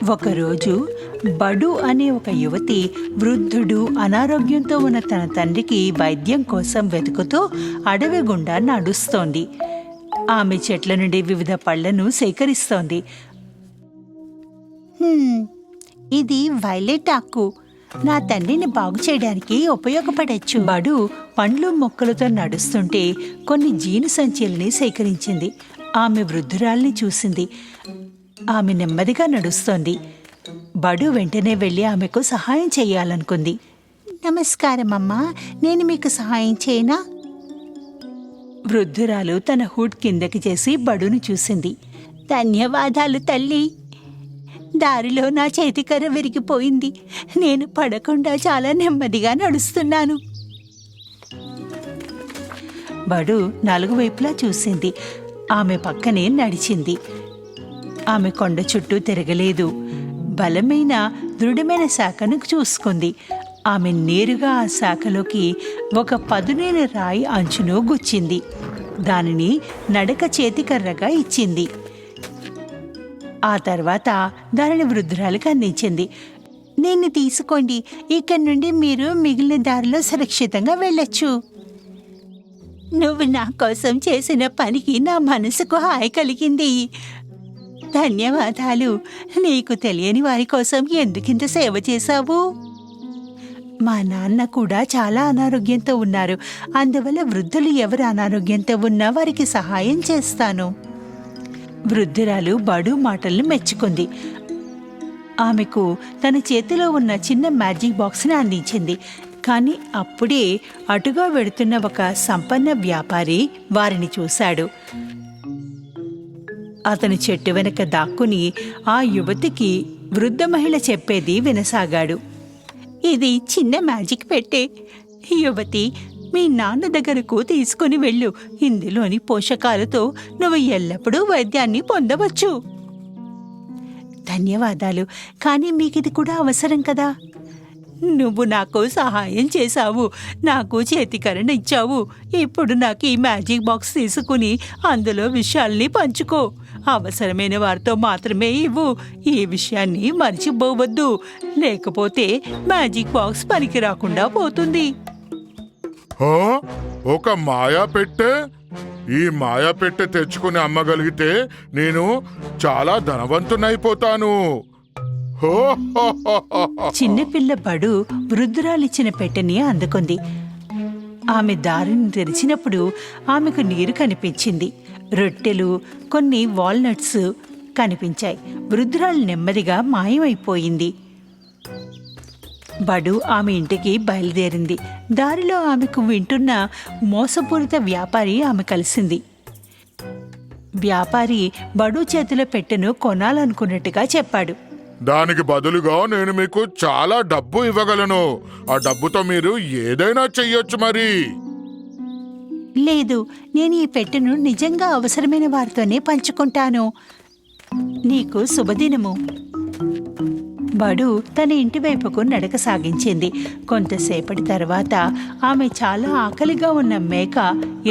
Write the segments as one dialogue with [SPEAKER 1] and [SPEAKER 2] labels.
[SPEAKER 1] ఒకరోజు బడు అనే ఒక యువతి వృద్ధుడు అనారోగ్యంతో ఉన్న తన తండ్రికి వైద్యం కోసం వెతుకుతూ అడవి గుండా నడుస్తోంది. ఆమె చెట్ల నుండి వివిధ పళ్లను సేకరిస్తోంది. ఇది వైలెట్ ఆకు, నా తండ్రిని బాగు చేయడానికి ఉపయోగపడచ్చు. బడు పండ్లు మొక్కలతో నడుస్తుంటే కొన్ని జీను సంచుల్ని సేకరించింది. ఆమె వృద్ధురాల్ని చూసింది. ఆమె నెమ్మదిగా నడుస్తోంది. బడు వెంటనే వెళ్ళి ఆమెకు సహాయం చేయాలనుకుంది. నమస్కారం అమ్మా, నేను మీకు సహాయం చేయనా? వృద్ధురాలు తన హుడ్ కిందకి చేసి బడును చూసింది. ధన్యవాదాలు తల్లి, దారిలో నా చేతికర్ర విరిగిపోయింది. నేను పడకుండా చాలా నెమ్మదిగా నడుస్తున్నాను. బడు నాలుగు వైపులా చూసింది. ఆమె పక్కనే నడిచింది. ఆమె కొండ చుట్టూ తిరగలేదు. బలమైన దృఢమైన శాఖను చూసుకుంది. ఆమె నేరుగా ఆ శాఖలోకి ఒక పదునైన రాయి అంచును గుచ్చింది. దానిని నడక చేతికర్రగా ఇచ్చింది. ఆ తర్వాత దానిని వృద్ధురాలికి అందించింది. దీన్ని తీసుకోండి, ఇక్కడి నుండి మీరు మిగిలిన దారిలో సురక్షితంగా వెళ్ళొచ్చు. నువ్వు నా కోసం చేసిన పనికి నా మనసుకు హాయి కలిగింది. ధన్యవాదాలు. నీకు తెలియని వారి కోసం ఎందుకింత సేవ చేశావు? మా నాన్న కూడా చాలా అనారోగ్యంతో ఉన్నారు. అందువల్ల వృద్ధులు ఎవరు అనారోగ్యంతో ఉన్నా వారికి సహాయం చేస్తాను. వృద్ధురాలు బడు మాటలను మెచ్చుకుంది. ఆమెకు తన చేతిలో ఉన్న చిన్న మ్యాజిక్ బాక్స్ని అందించింది. కానీ అప్పుడే అటుగా వెడుతున్న ఒక సంపన్న వ్యాపారి వారిని చూశాడు. అతను చెట్టు వెనక దాక్కుని ఆ యువతికి వృద్ధ మహిళ చెప్పేది వినసాగాడు. ఇది చిన్న మ్యాజిక్ పెట్టే. యువతి, మీ నాన్న దగ్గరకు తీసుకుని వెళ్ళు. ఇందులోని పోషకాలతో నువ్వు ఎల్లప్పుడూ వైద్యాన్ని పొందవచ్చు. ధన్యవాదాలు, కానీ మీకిది కూడా అవసరం కదా. నువ్వు నాకు సహాయం చేశావు, నాకు చేతికరణ ఇచ్చావు. ఇప్పుడు నాకు ఈ మ్యాజిక్ బాక్స్ తీసుకుని అందులో విషయాల్ని పంచుకో. అవసరమైన వారితో మాత్రమే ఇవ్వు. ఈ విషయాన్ని మర్చిపోవద్దు, లేకపోతే మ్యాజిక్ బాక్స్ పనికి రాకుండా పోతుంది.
[SPEAKER 2] ఒక మాయా పెట్టె? ఈ మాయా పెట్టె తెచ్చుకుని అమ్మగలిగితే నేను చాలా ధనవంతునైపోతాను.
[SPEAKER 1] చిన్నపిల్ల బడు వృద్ధురాలిచ్చిన పెట్టెని అందుకుంది. ఆమె దారిని తెరిచినప్పుడు ఆమెకు నీరు కనిపించింది. రొట్టెలు, కొన్ని వాల్నట్స్ కనిపించాయి. వృద్ధురాలు నెమ్మదిగా మాయమైపోయింది. బడు ఆమె ఇంటికి బయలుదేరింది. దారిలో ఆమెకు వింటున్న మోసపూరిత వ్యాపారి ఆమె కలిసింది. వ్యాపారి బడు చేతిలో పెట్టెను కొనాలనుకున్నట్టుగా చెప్పాడు.
[SPEAKER 2] దానికి బదులుగా నేను మీకు చాలా డబ్బు ఇవ్వగలను. ఆ డబ్బుతో మీరు ఏదైనా చెయ్యొచ్చు. మరి
[SPEAKER 1] లేదు, నేను ఈ పెట్టెను నిజంగా అవసరమైన వారితోనే పంచుకుంటాను. నీకు శుభదినము. బడు తన ఇంటి వైపుకు నడక సాగించింది. కొంతసేపటి తర్వాత ఆమె చాలా ఆకలిగా ఉన్న మేక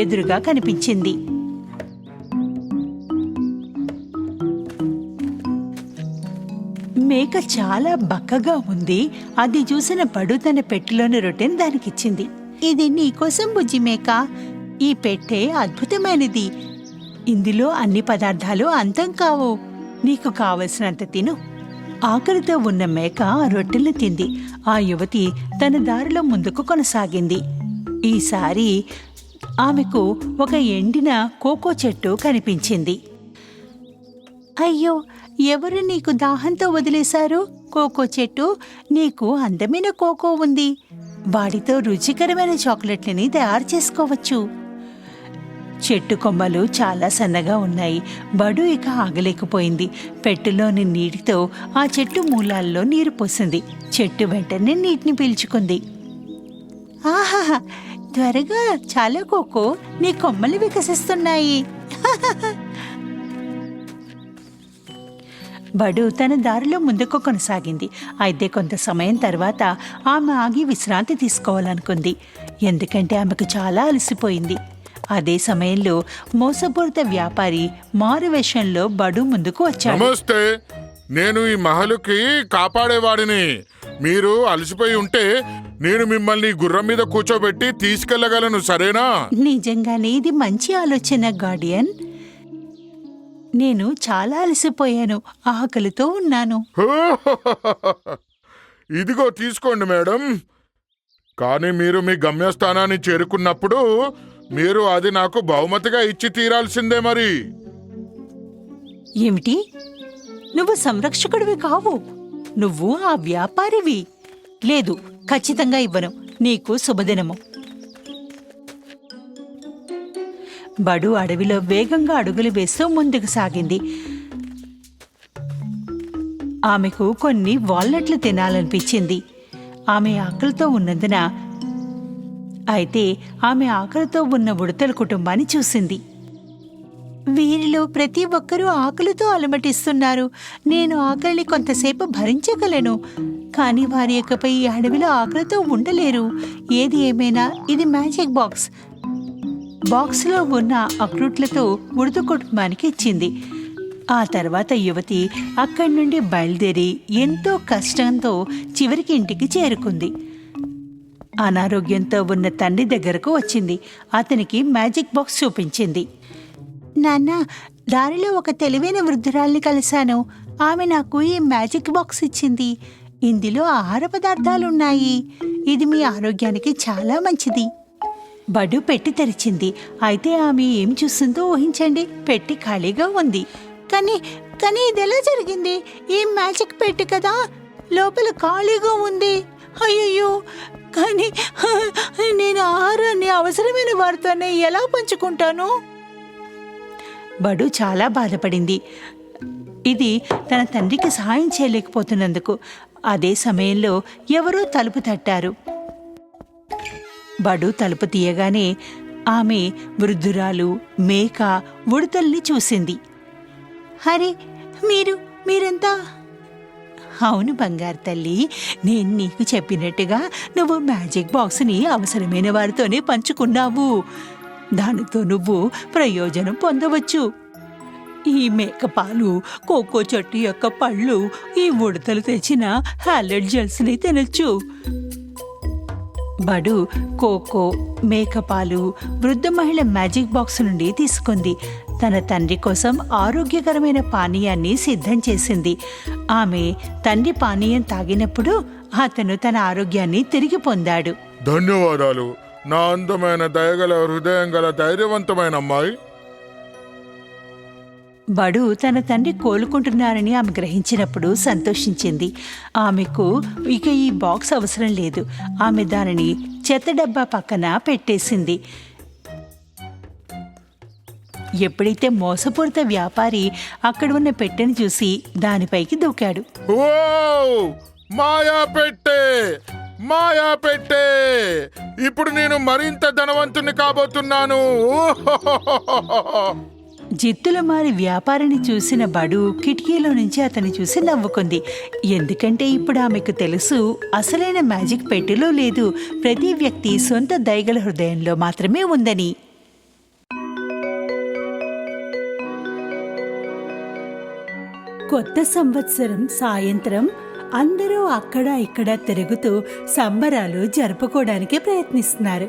[SPEAKER 1] ఎదురుగా కనిపించింది. మేక చాలా బక్కగా ఉంది. అది చూసిన బడు తన పెట్టెలోని రొట్టెని దానికిచ్చింది. ఇది నీకోసం బుజ్జి మేక. ఈ పెట్టె అద్భుతమైనది. ఇందులో అన్ని పదార్థాలు అంతం కావు. నీకు కావలసినంత తిను. ఆకలితో ఉన్న మేక ఆ రొట్టెల్ని తింది. ఆ యువతి తన దారిలో ముందుకు కొనసాగింది. ఈసారి ఆమెకు ఒక ఎండిన కోకో చెట్టు కనిపించింది. అయ్యో, ఎవరు నీకు దాహంతో వదిలేశారు? కోకో చెట్టు, నీకు అందమైన కోకో ఉంది. వాటితో రుచికరమైన చాక్లెట్లని తయారు చేసుకోవచ్చు. చెట్టు కొమ్మలు చాలా సన్నగా ఉన్నాయి. బడు ఇక ఆగలేకపోయింది. పెట్టెలోని నీటితో ఆ చెట్టు మూలాల్లో నీరు పోసింది. చెట్టు వెంటనే నీటిని పీల్చుకుంది. ఆహా, త్వరగా చాలా కోకో, నీ కొమ్మలు వికసిస్తున్నాయి. బడు తన దారిలో ముందుకు కొనసాగింది. అయితే కొంత సమయం తర్వాత ఆమె ఆగి విశ్రాంతి తీసుకోవాలనుకుంది. ఎందుకంటే ఆమెకు చాలా అలసిపోయింది. అదే సమయంలో మోసపూరిత వ్యాపారి మారువేషంలో బడు ముందుకు వచ్చాడు.
[SPEAKER 2] నమస్తే, నేను ఈ మహలుకి కాపాడేవాడిని. మీరు అలసిపోయి ఉంటే నేను మిమ్మల్ని గుర్రం మీద కూర్చోబెట్టి తీసుకెళ్లగలను, సరేనా?
[SPEAKER 1] నిజంగానే ఇది మంచి ఆలోచన గార్డియన్. నేను చాలా అలసిపోయాను, ఆకలితో ఉన్నాను.
[SPEAKER 2] ఇదిగో తీసుకోండి మేడం. కానీ మీరు మీ గమ్యస్థానాన్ని చేరుకున్నప్పుడు మీరు అది నాకు బహుమతిగా ఇచ్చి తీరాల్సిందే మరి.
[SPEAKER 1] ఏమిటి? నువ్వు సంరక్షకుడివి కావు, నువ్వు ఆ వ్యాపారివి. లేదు, ఖచ్చితంగా ఇవ్వను. నీకు శుభదినము. బడు అడవిలో వేగంగా అడుగులు వేస్తూ ముందుకు సాగింది. ఆమెకు కొన్ని వాల్నట్లు తినాలనిపించింది. ఆమె ఆకలితో ఉన్నందున అయితే ఆమె ఆకలితో ఉన్న ఉడతల కుటుంబాన్ని చూసింది. వీరిలో ప్రతి ఒక్కరూ ఆకలితో అలమటిస్తున్నారు. నేను ఆకలిని కొంతసేపు భరించగలను, కానీ వారి యొక్కపై ఈ అడవిలో ఆకలితో ఉండలేరు. ఏది ఏమైనా ఇది మ్యాజిక్ బాక్స్. బాక్స్లో ఉన్న అక్రూట్లతో ఉడత కుటుంబానికి ఇచ్చింది. ఆ తర్వాత యువతి అక్కడి నుండి బయలుదేరి ఎంతో కష్టంతో చివరికి ఇంటికి చేరుకుంది. అనారోగ్యంతో ఉన్న తండ్రి దగ్గరకు వచ్చింది. అతనికి మ్యాజిక్ బాక్స్ చూపించింది. నాన్న, దారిలో ఒక తెలివైన వృద్ధురాల్ని కలిశాను. ఆమె నాకు ఈ మ్యాజిక్ బాక్స్ ఇచ్చింది. ఇందులో ఆహార పదార్థాలున్నాయి. ఇది మీ ఆరోగ్యానికి చాలా మంచిది. బడు పెట్టి తెరిచింది. అయితే ఆమె ఏం చూస్తుందో ఊహించండి. పెట్టి ఖాళీగా ఉంది. కానీ ఇదెలా జరిగింది? ఈ మ్యాజిక్ పెట్టి కదా, లోపల ఖాళీగా ఉంది. అయ్యయ్యో, కానీ నేను ఆహారాన్ని అవసరమైన వారితోనే ఎలా పంచుకుంటాను? బడు చాలా బాధపడింది, ఇది తన తండ్రికి సహాయం చేయలేకపోతున్నందుకు. అదే సమయంలో ఎవరో తలుపు తట్టారు. బడు తలుపు తీయగానే ఆమె వృద్ధురాలు మేక ఉడతల్ని చూసింది. హరే, మీరెంతా? అవును బంగారు తల్లి, నేను నీకు చెప్పినట్టుగా నువ్వు మ్యాజిక్ బాక్స్ని అవసరమైన వారితోనే పంచుకున్నావు. దానితో నువ్వు ప్రయోజనం పొందవచ్చు. ఈ మేకపాలు, కోకో చెట్టు యొక్క పళ్ళు, ఈ ఉడతలు తెచ్చిన హ్యాలెడ్ జెల్స్ని తినొచ్చు. బడు కోకో, మేకపాలు వృద్ధ మహిళ మ్యాజిక్ బాక్స్ నుండి తీసుకుంది. తన తండ్రి కోసం ఆరోగ్యకరమైన పానీయాన్ని సిద్ధం చేసింది. ఆమె తండ్రి పానీయం తాగినప్పుడు అతను తన ఆరోగ్యాన్ని తిరిగి పొందాడు.
[SPEAKER 2] ధన్యవాదాలు నా అందమైన దయగల హృదయం గల ధైర్యవంతమైన అమ్మాయి.
[SPEAKER 1] బడు తన తండ్రి కోలుకుంటున్నారని ఆమె గ్రహించినప్పుడు సంతోషించింది. ఆమెకు ఇక ఈ బాక్స్ అవసరం లేదు. ఆమె దానిని చెత్త డబ్బా పక్కన పెట్టేసింది. ఎప్పుడైతే మోసపూరిత వ్యాపారి అక్కడ ఉన్న పెట్టెను చూసి దానిపైకి దూకాడు.
[SPEAKER 2] ఓ మాయా పెట్టే, మాయా పెట్టే, ఇప్పుడు నేను మరింత ధనవంతుని కాబోతున్నాను.
[SPEAKER 1] జిత్తుల మారి వ్యాపారిని చూసిన బడు కిటికీలో నుంచి అతన్ని చూసి నవ్వుకుంది. ఎందుకంటే ఇప్పుడు ఆమెకు తెలుసు, అసలైన మ్యాజిక్ పెట్టెలో లేదు, ప్రతి వ్యక్తి సొంత దయగల హృదయంలో మాత్రమే ఉందని. కొత్త సంవత్సరం సాయంత్రం అందరూ అక్కడ ఇక్కడ తిరుగుతూ సంబరాలు జరుపుకోవడానికి ప్రయత్నిస్తున్నారు.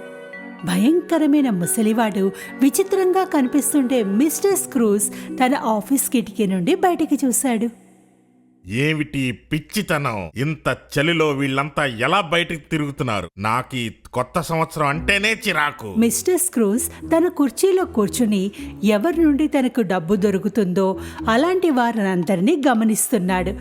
[SPEAKER 1] భయంకరమైన ముసలివాడు విచిత్రంగా కనిపిస్తుంటే మిస్టర్ స్క్రూజ్ తన ఆఫీస్ కిటికీ నుండి బయటికి చూశాడు.
[SPEAKER 3] ఏమిటి పిచ్చితనం? ఇంత చలిలో వీళ్ళంతా ఎలా బయటికి తిరుగుతున్నారు? నాకీ కొత్త సంవత్సరం అంటేనే చిరాకు.
[SPEAKER 1] మిస్టర్ స్క్రూజ్ తన కుర్చీలో కూర్చుని ఎవరి నుండి తనకు డబ్బు దొరుకుతుందో అలాంటి వారందరినీ గమనిస్తున్నాడు.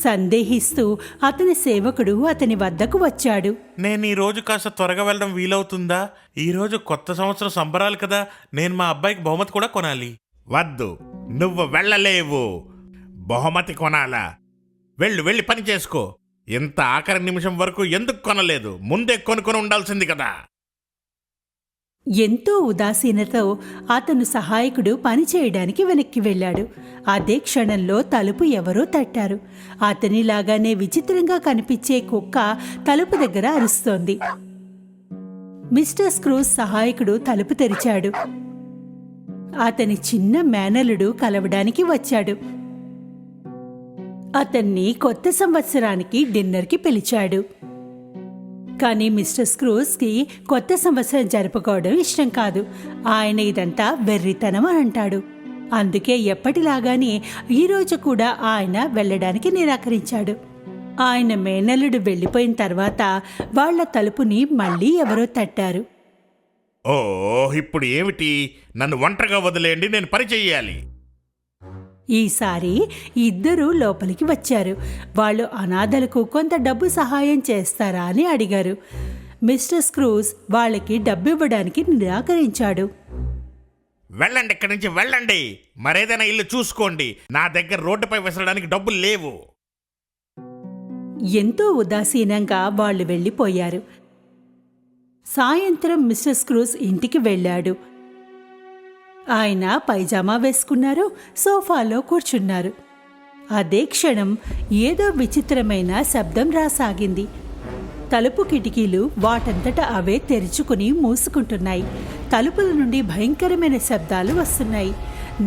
[SPEAKER 1] సందేహిస్తూ అతని సేవకుడు అతని వద్దకు వచ్చాడు.
[SPEAKER 3] నేను ఈ రోజు కాస్త త్వరగా వెళ్ళడం వీలవుతుందా? ఈ రోజు కొత్త సంవత్సరం సంబరాలు కదా, నేను మా అబ్బాయికి బహుమతి కూడా కొనాలి. వద్దు, నువ్వు వెళ్ళలేవు. బహుమతి కొనాలా? వెళ్ళి పని చేసుకో. ఇంత ఆఖరి నిమిషం వరకు ఎందుకు కొనలేదు? ముందే కొనుక్కొని ఉండాల్సింది కదా.
[SPEAKER 1] ఎంతో ఉదాసీనతో అతను సహాయకుడు పని చేయడానికి వెనక్కి వెళ్ళాడు. అదే క్షణంలో తలుపు ఎవరో తట్టారు. అతనిలాగానే విచిత్రంగా కనిపించే కుక్క తలుపు దగ్గర అరుస్తోంది. మిస్టర్ స్క్రూజ్ సహాయకుడు తలుపు తెరిచాడు. అతని చిన్న మేనలుడు కలవడానికి వచ్చాడు. అతన్ని కొత్త సంవత్సరానికి డిన్నర్కి పిలిచాడు. కానీ మిస్టర్ స్క్రూజ్కి కొత్త సంవత్సరం జరుపుకోవడం ఇష్టం కాదు. ఆయన ఇదంతా వెర్రితనం అని అంటాడు. అందుకే ఎప్పటిలాగానే ఈరోజు కూడా ఆయన వెళ్ళడానికి నిరాకరించాడు. ఆయన మేనల్లుడు వెళ్ళిపోయిన తర్వాత వాళ్ల తలుపుని మళ్ళీ ఎవరో తట్టారు.
[SPEAKER 3] ఓ, ఇప్పుడు ఏమిటి? నన్ను ఒంటరిగా వదిలేయండి, నేను పని చెయ్యాలి.
[SPEAKER 1] ఈసారి ఇద్దరూ లోపలికి వచ్చారు. వాళ్ళు అనాథలకు కొంత డబ్బు సహాయం చేస్తారా అని అడిగారు. మిస్టర్ స్క్రూజ్ వాళ్ళకి డబ్బు ఇవ్వడానికి నిరాకరించాడు.
[SPEAKER 3] వెళ్ళండి, ఇక్కడి నుంచి వెళ్ళండి. మరేదైనా ఇల్లు చూసుకోండి. నా దగ్గర రోడ్డుపై విసరడానికి డబ్బులు లేవు.
[SPEAKER 1] ఎంతో ఉదాసీనంగా వాళ్ళు వెళ్ళిపోయారు. సాయంత్రం మిస్టర్ స్క్రూజ్ ఇంటికి వెళ్ళాడు. ఆయన పైజామా వేసుకున్నారు, సోఫాలో కూర్చున్నారు. అదే క్షణం ఏదో విచిత్రమైన శబ్దం రాసాగింది. తలుపు కిటికీలు వాటంతట అవే తెరుచుకుని మూసుకుంటున్నాయి. తలుపుల నుండి భయంకరమైన శబ్దాలు వస్తున్నాయి.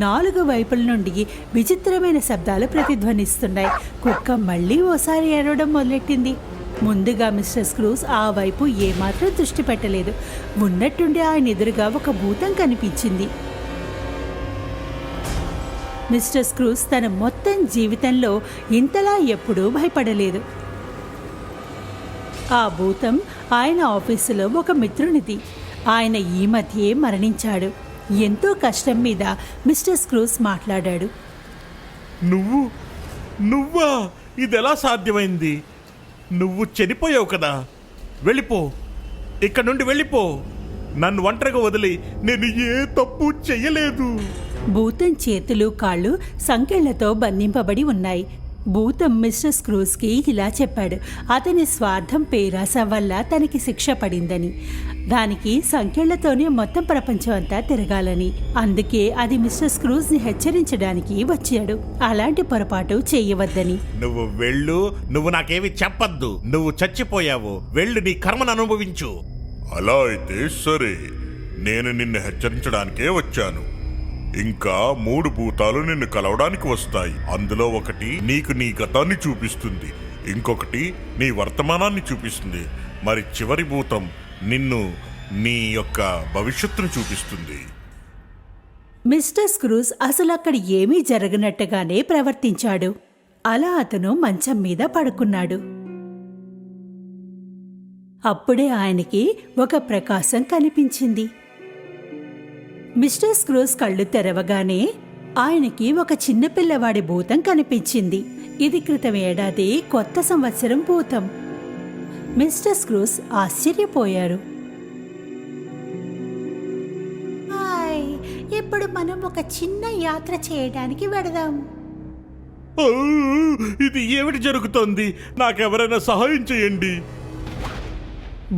[SPEAKER 1] 4 వైపుల నుండి విచిత్రమైన శబ్దాలు ప్రతిధ్వనిస్తున్నాయి. కుక్క మళ్ళీ ఓసారి ఏడవడం మొదలెట్టింది. ముందుగా మిస్టర్ స్క్రూజ్ ఆ వైపు ఏమాత్రం దృష్టి పెట్టలేదు. ఉన్నట్టుండి ఆయన ఎదురుగా ఒక భూతం కనిపించింది. మిస్టర్ స్క్రూజ్ తన మొత్తం జీవితంలో ఇంతలా ఎప్పుడూ భయపడలేదు. ఆ భూతం ఆయన ఆఫీసులో ఒక మిత్రునిది. ఆయన ఈ మధ్యే మరణించాడు. ఎంతో కష్టం మీద మిస్టర్ స్క్రూజ్ మాట్లాడాడు.
[SPEAKER 3] నువ్వా? ఇదెలా సాధ్యమైంది? నువ్వు చనిపోయావు కదా. వెళ్ళిపో, ఇక్కడ నుండి వెళ్ళిపో. నన్ను ఒంటరిగా వదిలి, నేను ఏ తప్పు చెయ్యలేదు.
[SPEAKER 1] భూతం చేతులు కాళ్ళు సంకెళ్లతో బంధింపబడి ఉన్నాయి. భూతం మిస్టర్ స్క్రూజ్కి ఇలా చెప్పాడు. అతని స్వార్థం పేరాస వల్ల తనకి శిక్ష పడిందని, దానికి సంకెళ్లతోనే మొత్తం ప్రపంచం అంతా తిరగాలని. అందుకే అది మిస్టర్ స్క్రూజ్ని హెచ్చరించడానికి వచ్చాడు. అలాంటి పొరపాటు చేయవద్దని.
[SPEAKER 3] నువ్వు వెళ్ళు, నువ్వు నాకేమి చెప్పద్దు. నువ్వు చచ్చిపోయావు. వెళ్ళు, నీ కర్మను అనుభవించు.
[SPEAKER 2] అలా అయితే సరే, నేను నిన్ను హెచ్చరించడానికే వచ్చాను. ఇంకా 3 భూతాలు నిన్ను కలవడానికి వస్తాయి. అందులో ఒకటి నీకు నీ గతాన్ని చూపిస్తుంది, ఇంకొకటి నీ వర్తమానాన్ని చూపిస్తుంది, మరి చివరి భూతం నిన్ను నీ యొక్క భవిష్యత్తును చూపిస్తుంది.
[SPEAKER 1] మిస్టర్ స్క్రూజ్ అసలు అక్కడ ఏమీ జరగనట్టుగానే ప్రవర్తించాడు. అలా అతను మంచం మీద పడుకున్నాడు. అప్పుడే ఆయనకి ఒక ప్రకాశం కనిపించింది. మిస్టర్ స్క్రూజ్ కళ్ళు తెరవగానే ఆయనకి ఒక చిన్నపిల్లవాడి భూతం కనిపించింది. ఇది క్రితం ఏడాది కొత్త సంవత్సరం భూతం. మిస్టర్ స్క్రూజ్ ఆశ్చర్యపోయారు. ఇప్పుడు మనం ఒక చిన్న యాత్ర చేయడానికి వెడదాం.
[SPEAKER 3] ఇది ఏమిటి జరుగుతోంది? నాకెవరైనా సహాయం చేయండి.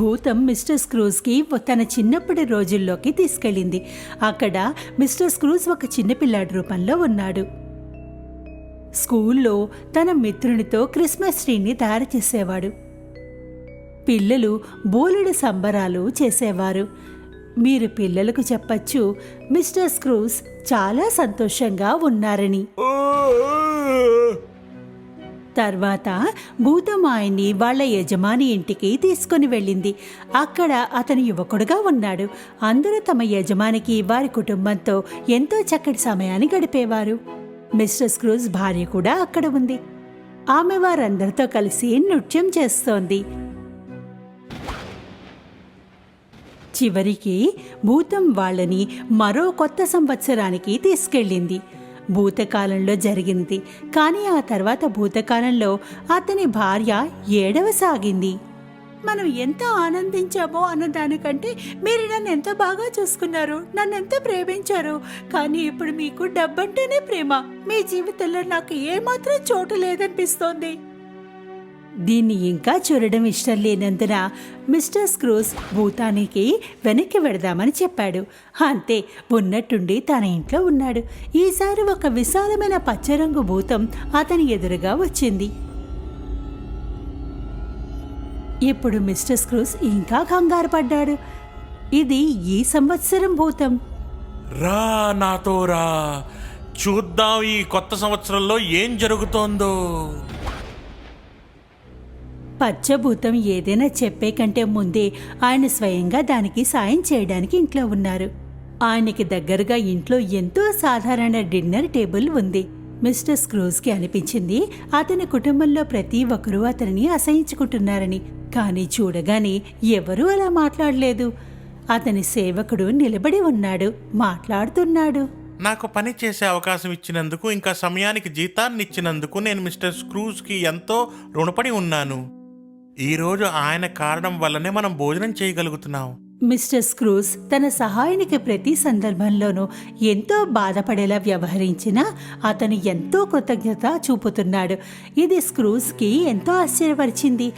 [SPEAKER 1] భూతం మిస్టర్ స్క్రూజ్కి తన చిన్నప్పటి రోజుల్లోకి తీసుకెళ్ళింది. అక్కడ మిస్టర్ స్క్రూజ్ ఒక చిన్నపిల్లాడి రూపంలో ఉన్నాడు. స్కూల్లో తన మిత్రునితో క్రిస్మస్ ట్రీని తయారు చేసేవాడు. పిల్లలు బోలెడు సంబరాలు చేసేవారు. మీరు పిల్లలకు చెప్పచ్చు, మిస్టర్ స్క్రూజ్ చాలా సంతోషంగా ఉన్నారని. తర్వాత భూతం ఆయన్ని వాళ్ళ యజమాని ఇంటికి తీసుకుని వెళ్ళింది. అక్కడ అతను యువకుడుగా ఉన్నాడు. అందరూ తమ యజమానికి వారి కుటుంబంతో ఎంతో చక్కటి సమయాన్ని గడిపేవారు. మిస్టర్ స్క్రూజ్ భార్య కూడా అక్కడ ఉంది. ఆమె వారందరితో కలిసి నృత్యం చేస్తోంది. చివరికి భూతం వాళ్ళని మరో కొత్త సంవత్సరానికి తీసుకెళ్ళింది. భూతకాలంలో జరిగింది. కానీ ఆ తర్వాత భూతకాలంలో అతని భార్య ఏడవసాగింది. మనం ఎంత ఆనందించామో అన్నదానికంటే మీరు నన్ను ఎంత బాగా చూసుకున్నారు, నన్ను ఎంత ప్రేమించారు. కానీ ఇప్పుడు మీకు డబ్బంటేనే ప్రేమ. మీ జీవితంలో నాకు ఏమాత్రం చోటు లేదనిపిస్తోంది. దీన్ని ఇంకా చూడడం ఇష్టం లేనందున మిస్టర్ స్క్రూజ్ భూతానికి వెనక్కి వెడదామని చెప్పాడు. అంతే, ఉన్నట్టుండి తన ఇంట్లో ఉన్నాడు. ఈసారి ఒక విశాలమైన పచ్చరంగు భూతం అతని ఎదురుగా వచ్చింది. ఇప్పుడు మిస్టర్ స్క్రూజ్ ఇంకా కంగారు పడ్డాడు. ఇది ఈ సంవత్సరం భూతం.
[SPEAKER 3] రా, నాతో రా. చూద్దాం ఈ కొత్త సంవత్సరంలో ఏం జరుగుతోందో.
[SPEAKER 1] పచ్చభూతం ఏదైనా చెప్పే కంటే ముందే ఆయన స్వయంగా దానికి సాయం చేయడానికి ఇంట్లో ఉన్నారు. ఆయనకి దగ్గరగా ఇంట్లో ఎంతో సాధారణ డిన్నర్ టేబుల్ ఉంది. మిస్టర్ స్క్రూజ్కి అనిపించింది అతని కుటుంబంలో ప్రతి ఒక్కరూ అతనిని అసహించుకుంటున్నారని. కానీ చూడగానే ఎవరూ అలా మాట్లాడలేదు. అతని సేవకుడు నిలబడి ఉన్నాడు, మాట్లాడుతున్నాడు.
[SPEAKER 3] నాకు పని చేసే అవకాశం ఇచ్చినందుకు, ఇంకా సమయానికి జీతాన్ని ఇచ్చినందుకు నేను మిస్టర్ స్క్రూజ్కి ఎంతో రుణపడి ఉన్నాను. ఈరోజు ఆయన కారణం వల్లనే మనం భోజనం చేయగలుగుతున్నాం.
[SPEAKER 1] మిస్టర్ స్క్రూజ్ తన సహాయానికి ప్రతి సందర్భంలోనూ ఎంతో బాధపడేలా వ్యవహరించినా అతను ఎంతో కృతజ్ఞత చూపుతున్నాడు. ఇది స్క్రూజ్కి ఎంతో ఆశ్చర్యపరిచింది.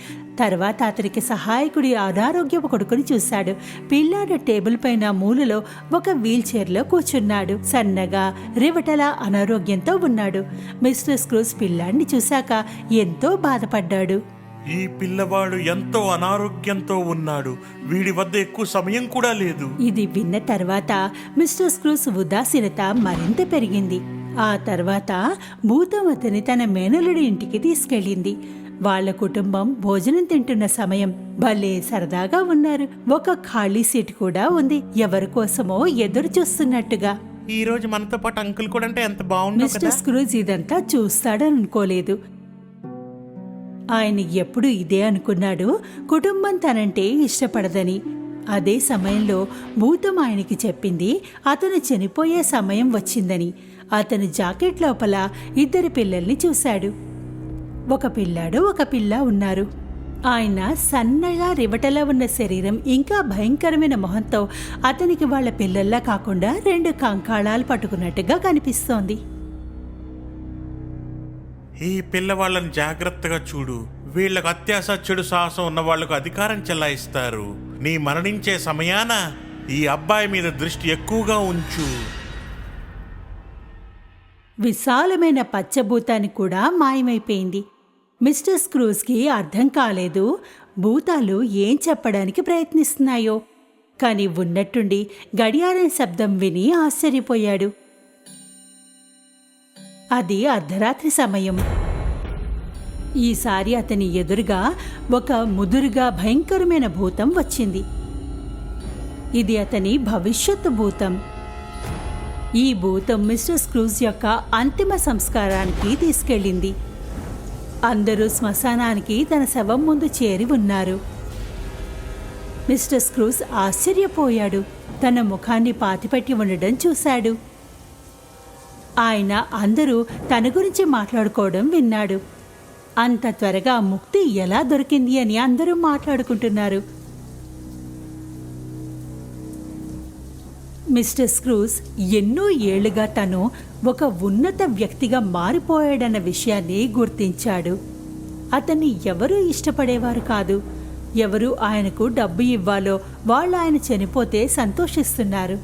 [SPEAKER 1] తర్వాత అతనికి సహాయకుడి అనారోగ్యపు కొడుకుని చూశాడు. పిల్లాడు టేబుల్ పైన మూలలో ఒక వీల్ చైర్లో కూర్చున్నాడు. సన్నగా రివటలా అనారోగ్యంతో ఉన్నాడు. మిస్టర్ స్క్రూజ్ పిల్లాడిని చూశాక ఎంతో బాధపడ్డాడు.
[SPEAKER 3] ఈ పిల్లవాడు ఎంతో అనారోగ్యంతో ఉన్నాడు. వీడి వద్ద ఎక్కువ సమయం కూడా లేదు.
[SPEAKER 1] ఇది విన్న తర్వాత మిస్టర్ స్క్రూజ్ ఉదాసీనత మరింత పెరిగింది. ఆ తర్వాత భూతం అతని తన మేనలుడి ఇంటికి తీసుకెళ్ళింది. వాళ్ళ కుటుంబం భోజనం తింటున్న సమయం. భలే సరదాగా ఉన్నారు. ఒక ఖాళీ సీట్ కూడా ఉంది, ఎవరి కోసమో ఎదురు చూస్తున్నట్టుగా.
[SPEAKER 3] ఈ రోజు మనతో పాటు అంకుల్ కూడా అంటే ఎంత బాగుంది.
[SPEAKER 1] మిస్టర్ స్క్రూజ్ ఇదంతా చూస్తాడని అనుకోలేదు. ఆయన ఎప్పుడు ఇదే అనుకున్నాడు, కుటుంబం తనంటే ఇష్టపడదని. అదే సమయంలో భూతం ఆయనకి చెప్పింది అతను చనిపోయే సమయం వచ్చిందని. అతని జాకెట్ లోపల 2 పిల్లల్ని చూశాడు. ఒక పిల్లాడు, ఒక పిల్ల ఉన్నారు. ఆయన సన్నగా రివటలా ఉన్న శరీరం, ఇంకా భయంకరమైన మొహంతో అతనికి వాళ్ళ పిల్లల్లా కాకుండా 2 కంకాళాలు పట్టుకున్నట్టుగా కనిపిస్తోంది.
[SPEAKER 3] ఈ పిల్లవాళ్ళని జాగ్రత్తగా చూడు. వీళ్లకు అత్యాశ, చెడు సాహసం ఉన్న వాళ్లకు అధికారం చెలాయిస్తారు. నీ మరణించే సమయాన ఈ అబ్బాయి మీద దృష్టి ఎక్కువగా ఉంచు.
[SPEAKER 1] విశాలమైన పచ్చభూతాన్ని కూడా మాయమైపోయింది. మిస్టర్ స్క్రూజ్కి అర్థం కాలేదు భూతాలు ఏం చెప్పడానికి ప్రయత్నిస్తున్నాయో. కాని ఉన్నట్టుండి గడియారం శబ్దం విని ఆశ్చర్యపోయాడు. అది అర్ధరాత్రి సమయం. ఈసారి అతని ఎదురుగా ఒక ముదురుగా భయంకరమైన భూతం వచ్చింది. ఇది అతని భవిష్యత్తు భూతం. ఈ భూతం మిస్టర్ స్క్రూజ్ యొక్క అంతిమ సంస్కారానికి తీసుకెళ్ళింది. అందరూ శ్మశానానికి తన శవం ముందు చేరి ఉన్నారు. మిస్టర్ స్క్రూజ్ ఆశ్చర్యపోయాడు. తన ముఖాన్ని పాతిపెట్టి ఉండడం చూశాడు. ఆయన అందరూ తన గురించి మాట్లాడుకోవడం విన్నాడు. అంత త్వరగా ముక్తి ఎలా దొరికింది అని అందరూ మాట్లాడుకుంటున్నారు. మిస్టర్ స్క్రూజ్ ఎన్నో ఏళ్లుగా తను ఒక ఉన్నత వ్యక్తిగా మారిపోయాడన్న విషయాన్ని గుర్తించాడు. అతన్ని ఎవరూ ఇష్టపడేవారు కాదు. ఎవరు ఆయనకు డబ్బు ఇవ్వాలో వాళ్ళు ఆయన చనిపోతే సంతోషిస్తున్నారు.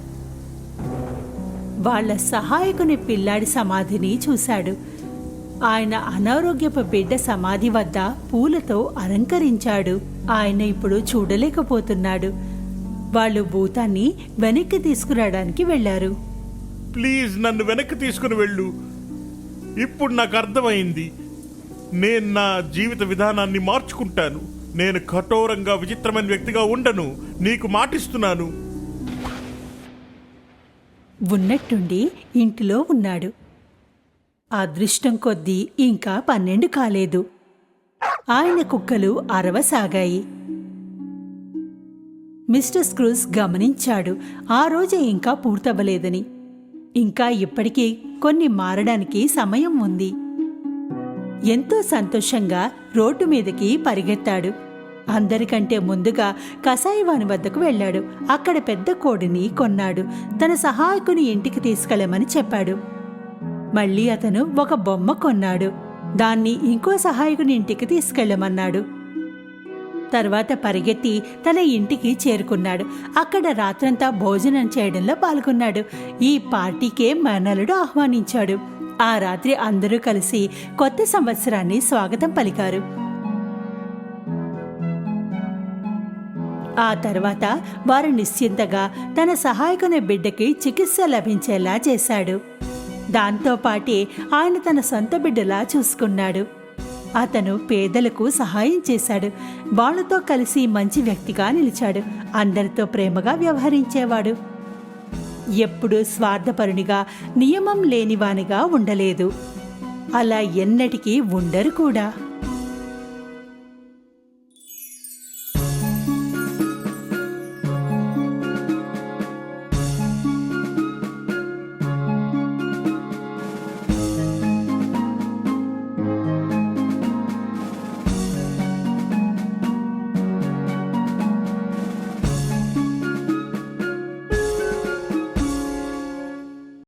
[SPEAKER 1] వాళ్ల సహాయకుని పిల్లాడి సమాధిని చూశాడు. ఆయన అనారోగ్యపు బిడ్డ సమాధి వద్ద పూలతో అలంకరించాడు. ఆయన ఇప్పుడు చూడలేకపోతున్నాడు. వాళ్ళు భూతాన్ని వెనక్కి తీసుకురావడానికి వెళ్లారు.
[SPEAKER 3] ప్లీజ్ నన్ను వెనక్కి తీసుకుని వెళ్ళు. ఇప్పుడు నాకు అర్థమైంది. నేను నా జీవిత విధానాన్ని మార్చుకుంటాను. నేను కఠోరంగా విచిత్రమైన వ్యక్తిగా ఉండను. నీకు మాటిస్తున్నాను.
[SPEAKER 1] ఉన్నట్టుండి ఇంటిలో ఉన్నాడు. అదృష్టం కొద్దీ ఇంకా 12 కాలేదు. ఆయన కుక్కలు అరవసాగాయి. మిస్టర్ స్క్రూజ్ గమనించాడు ఆ రోజు ఇంకా పూర్తవ్వలేదని. ఇంకా ఇప్పటికీ కొన్ని మారడానికి సమయం ఉంది. ఎంతో సంతోషంగా రోడ్డు మీదకి పరిగెత్తాడు. అందరికంటే ముందుగా కసాయివాని వద్దకు వెళ్ళాడు. అక్కడ పెద్ద కోడిని కొన్నాడు. తన సహాయకుని ఇంటికి తీసుకెళ్లమని చెప్పాడు. మళ్ళీ అతను ఒక బొమ్మ కొన్నాడు. దాన్ని ఇంకో సహాయకుని ఇంటికి తీసుకెళ్లమన్నాడు. తర్వాత పరిగెత్తి తన ఇంటికి చేరుకున్నాడు. అక్కడ రాత్రంతా భోజనం చేయడంలో పాల్గొన్నాడు. ఈ పార్టీకే మేనలుడు ఆహ్వానించాడు. ఆ రాత్రి అందరూ కలిసి కొత్త సంవత్సరాన్ని స్వాగతం పలికారు. ఆ తర్వాత వారు నిశ్చింతగా తన సహాయకుని బిడ్డకి చికిత్స లభించేలా చేశాడు. దాంతోపాటే ఆయన తన సొంత బిడ్డలా చూసుకున్నాడు. అతను పేదలకు సహాయం చేశాడు. వాళ్ళతో కలిసి మంచి వ్యక్తిగా నిలిచాడు. అందరితో ప్రేమగా వ్యవహరించేవాడు. ఎప్పుడూ స్వార్థపరునిగా, నియమం లేనివానిగా ఉండలేదు. అలా ఎన్నటికీ ఉండరు కూడా.